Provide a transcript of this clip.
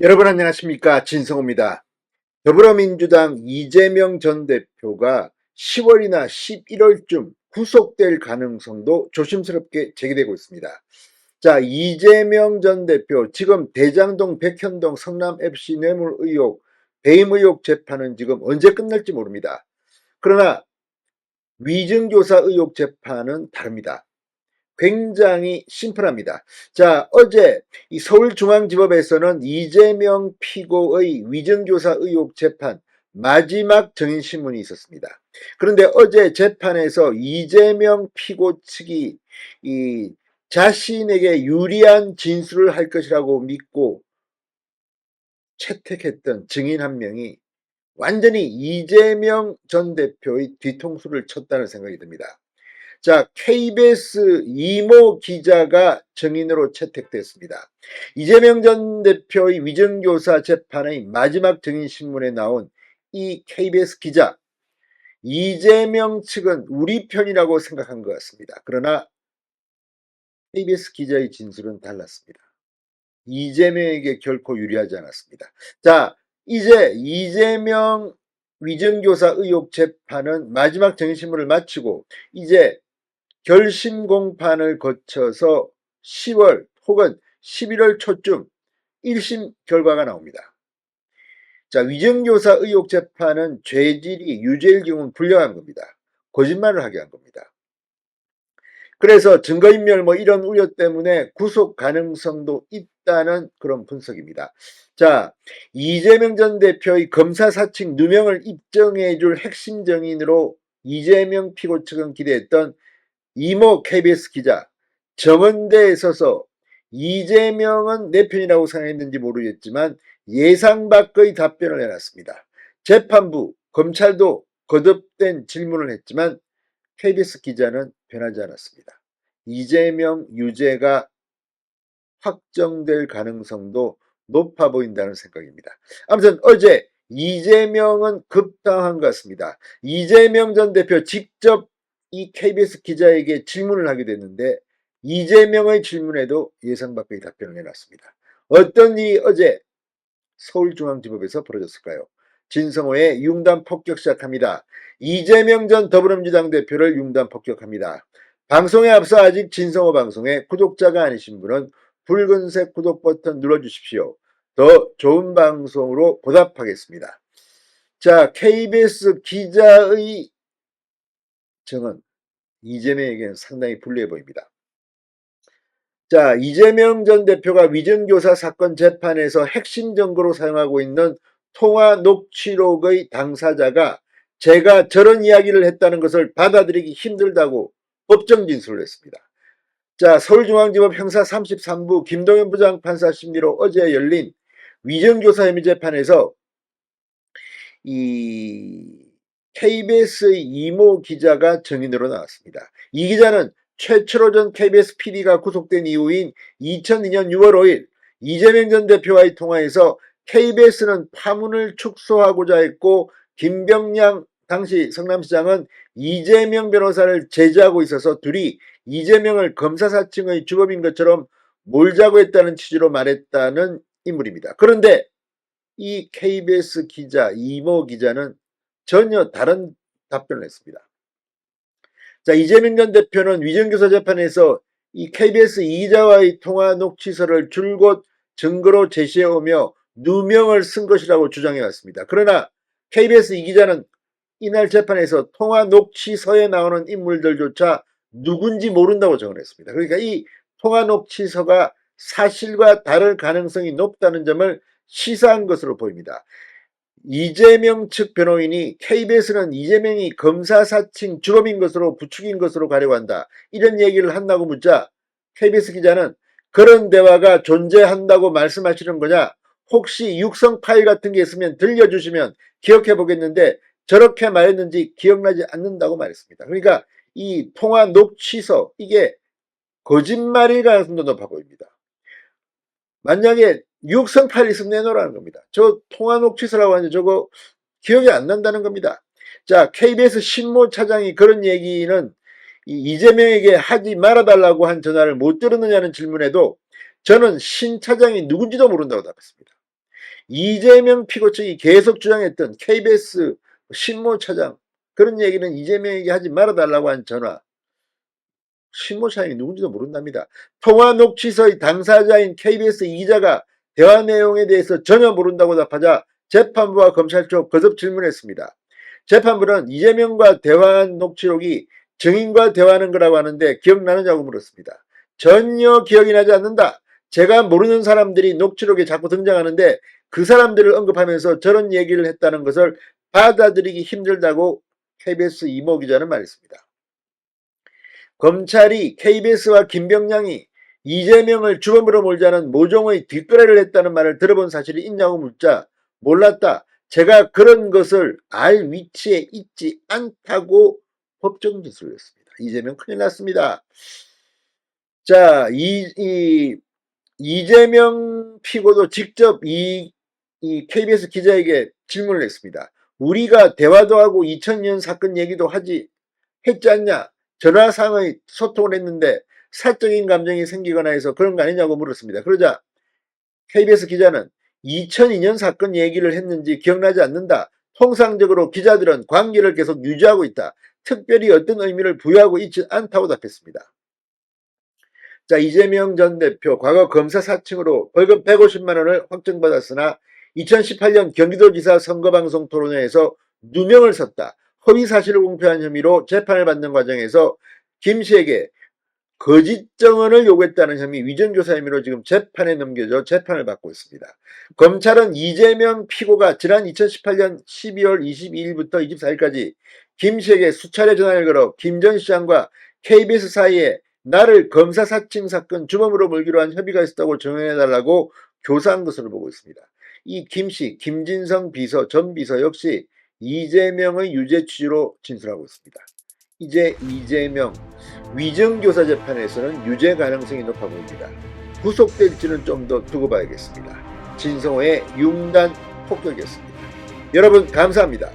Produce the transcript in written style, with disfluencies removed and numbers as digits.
여러분 안녕하십니까, 진성호입니다. 더불어민주당 이재명 전 대표가 10월이나 11월쯤 구속될 가능성도 조심스럽게 제기되고 있습니다. 자, 이재명 전 대표 지금 대장동, 백현동, 성남 FC 뇌물 의혹, 배임 의혹 재판은 지금 언제 끝날지 모릅니다. 그러나 위증교사 의혹 재판은 다릅니다. 굉장히 심플합니다. 자, 어제 이 서울중앙지법에서는 이재명 피고의 위증교사 의혹 재판 마지막 정인신문이 있었습니다. 그런데 어제 재판에서 이재명 피고 측이 이 자신에게 유리한 진술을 할 것이라고 믿고 채택했던 증인 한 명이 완전히 이재명 전 대표의 뒤통수를 쳤다는 생각이 듭니다. 자, KBS 이모 기자가 증인으로 채택됐습니다. 이재명 전 대표의 위증교사 재판의 마지막 증인신문에 나온 이 KBS 기자, 이재명 측은 우리 편이라고 생각한 것 같습니다. 그러나 KBS 기자의 진술은 달랐습니다. 이재명에게 결코 유리하지 않았습니다. 자, 이제 이재명 위증교사 의혹 재판은 마지막 증인신문을 마치고 이제 결심 공판을 거쳐서 10월 혹은 11월 초쯤 1심 결과가 나옵니다. 자, 위증교사 의혹 재판은 죄질이 유죄일 경우는 불려한 겁니다. 거짓말을 하게 한 겁니다. 그래서 증거인멸 이런 우려 때문에 구속 가능성도 있다는 그런 분석입니다. 자, 이재명 전 대표의 검사 사측 누명을 입증해 줄 핵심 증인으로 이재명 피고 측은 기대했던 이모 KBS 기자, 정원대에 서서 이재명은 내 편이라고 생각했는지 모르겠지만 예상 밖의 답변을 해놨습니다. 재판부, 검찰도 거듭된 질문을 했지만 KBS 기자는 변하지 않았습니다. 이재명 유죄가 확정될 가능성도 높아 보인다는 생각입니다. 아무튼 어제 이재명은 급당한 것 같습니다. 이재명 전 대표 직접 이 KBS 기자에게 질문을 하게 됐는데 이재명의 질문에도 예상 밖의 답변을 내놨습니다. 어떤 일이 어제 서울중앙지법에서 벌어졌을까요? 진성호의 융단 폭격 시작합니다. 이재명 전 더불어민주당 대표를 융단 폭격합니다. 방송에 앞서 아직 진성호 방송에 구독자가 아니신 분은 붉은색 구독 버튼 눌러주십시오. 더 좋은 방송으로 보답하겠습니다. 자, KBS 기자의 증언, 이재명에게는 상당히 불리해 보입니다. 자, 이재명 전 대표가 위증교사 사건 재판에서 핵심 증거로 사용하고 있는 통화 녹취록의 당사자가 제가 저런 이야기를 했다는 것을 받아들이기 힘들다고 법정 진술을 했습니다. 자, 서울중앙지법 형사 33부 김동현 부장판사 심리로 어제 열린 위증교사 혐의 재판에서 이 KBS의 이모 기자가 증인으로 나왔습니다. 이 기자는 최철호 전 KBS PD가 구속된 이후인 2002년 6월 5일 이재명 전 대표와의 통화에서 KBS는 파문을 축소하고자 했고 김병량 당시 성남시장은 이재명 변호사를 제지하고 있어서 둘이 이재명을 검사사층의 주범인 것처럼 몰자고 했다는 취지로 말했다는 인물입니다. 그런데 이 KBS 기자, 이모 기자는 전혀 다른 답변을 했습니다. 자, 이재명 전 대표는 위증교사 재판에서 이 KBS 이 기자와의 통화 녹취서를 줄곧 증거로 제시해오며 누명을 쓴 것이라고 주장해 왔습니다. 그러나 KBS 이 기자는 이날 재판에서 통화 녹취서에 나오는 인물들조차 누군지 모른다고 정언했습니다. 그러니까 이 통화 녹취서가 사실과 다를 가능성이 높다는 점을 시사한 것으로 보입니다. 이재명 측 변호인이 KBS는 이재명이 검사 사칭 주범인 것으로 부추긴 것으로 가려고 한다, 이런 얘기를 한다고 묻자 KBS 기자는 그런 대화가 존재한다고 말씀하시는 거냐, 혹시 육성 파일 같은 게 있으면 들려주시면 기억해 보겠는데 저렇게 말했는지 기억나지 않는다고 말했습니다. 그러니까 이 통화 녹취서, 이게 거짓말일 가능성도 높아 보입니다. 만약에 육성 파일 있으면 내놓으라는 겁니다. 저 통화 녹취서라고 하는데 저거 기억이 안 난다는 겁니다. 자, KBS 신모 차장이 그런 얘기는 이재명에게 하지 말아달라고 한 전화를 못 들었느냐는 질문에도 저는 신 차장이 누군지도 모른다고 답했습니다. 이재명 피고 측이 계속 주장했던 KBS 신모 차장 그런 얘기는 이재명에게 하지 말아달라고 한 전화. 신모 차장이 누군지도 모른답니다. 통화 녹취서의 당사자인 KBS 이기자가 대화 내용에 대해서 전혀 모른다고 답하자 재판부와 검찰 쪽 거듭 질문했습니다. 재판부는 이재명과 대화한 녹취록이 증인과 대화하는 거라고 하는데 기억나느냐고 물었습니다. 전혀 기억이 나지 않는다. 제가 모르는 사람들이 녹취록에 자꾸 등장하는데 그 사람들을 언급하면서 저런 얘기를 했다는 것을 받아들이기 힘들다고 KBS 이모 기자는 말했습니다. 검찰이 KBS와 김병량이 이재명을 주범으로 몰자는 모종의 뒷거래를 했다는 말을 들어본 사실이 있냐고 묻자 몰랐다. 제가 그런 것을 알 위치에 있지 않다고 법정 진술을 했습니다. 이재명 큰일 났습니다. 자, 이재명 피고도 직접 이 KBS 기자에게 질문을 했습니다. 우리가 대화도 하고 2000년 사건 얘기도 했지 않냐? 전화상의 소통을 했는데 사적인 감정이 생기거나 해서 그런 거 아니냐고 물었습니다. 그러자 KBS 기자는 2002년 사건 얘기를 했는지 기억나지 않는다. 통상적으로 기자들은 관계를 계속 유지하고 있다. 특별히 어떤 의미를 부여하고 있지 않다고 답했습니다. 자, 이재명 전 대표 과거 검사 사칭으로 벌금 150만 원을 확정받았으나 2018년 경기도지사 선거방송 토론회에서 누명을 썼다. 허위 사실을 공표한 혐의로 재판을 받는 과정에서 김 씨에게 거짓 증언을 요구했다는 혐의 위정교사 혐의로 지금 재판에 넘겨져 재판을 받고 있습니다. 검찰은 이재명 피고가 지난 2018년 12월 22일부터 24일까지 김 씨에게 수차례 전화를 걸어 김 전 시장과 KBS 사이에 나를 검사 사칭 사건 주범으로 몰기로 한 협의가 있었다고 증언해달라고 교사한 것으로 보고 있습니다. 이 김 씨, 김진성 비서, 전 비서 역시 이재명의 유죄 취지로 진술하고 있습니다. 이제 이재명 위정교사 재판에서는 유죄 가능성이 높아 보입니다. 구속될지는 좀 더 두고 봐야겠습니다. 진성호의 융단 폭격이었습니다. 여러분 감사합니다.